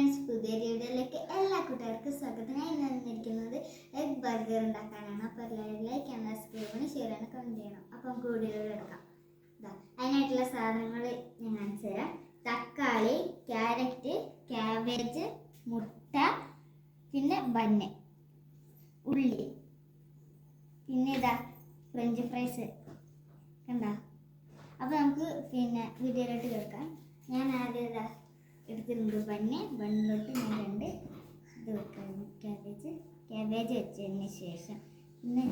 Friends, പുതിയ വീഡിയോയിലേക്ക് എല്ലാ കൂട്ടുകാർക്കും സ്വാഗതം. ഞാൻ ഇന്ന് വന്നിരിക്കുന്നത് എഗ് ബർഗർ ഉണ്ടാക്കാനാണ്. അപ്പോൾ എല്ലാവരും ലൈക്ക് ചെയ്യണം, സബ്സ്ക്രൈബ് ചെയ്യണം, ഷെയർ ചെയ്യണം, കമൻറ്റ് ചെയ്യണം. അപ്പം നമുക്ക് വീഡിയോയിൽ എടുക്കാം. അതിനായിട്ടുള്ള സാധനങ്ങൾ ഞാൻ കാണിച്ചു തരാം. തക്കാളി, ക്യാരറ്റ്, ക്യാബേജ്, മുട്ട, പിന്നെ ബന്ന്, ഉള്ളി, പിന്നെ ഫ്രഞ്ച് ഫ്രൈസ് കണ്ടോ. അപ്പോൾ നമുക്ക് വീഡിയോയിലോട്ട് കേൾക്കാം. ഞാൻ ആദ്യം എടുത്തിട്ടുണ്ട് ബണ്ണിലോട്ട് ഞാൻ 2 ഇത് വെക്കാം. ക്യാബേജ് വെച്ചതിന് ശേഷം പിന്നെ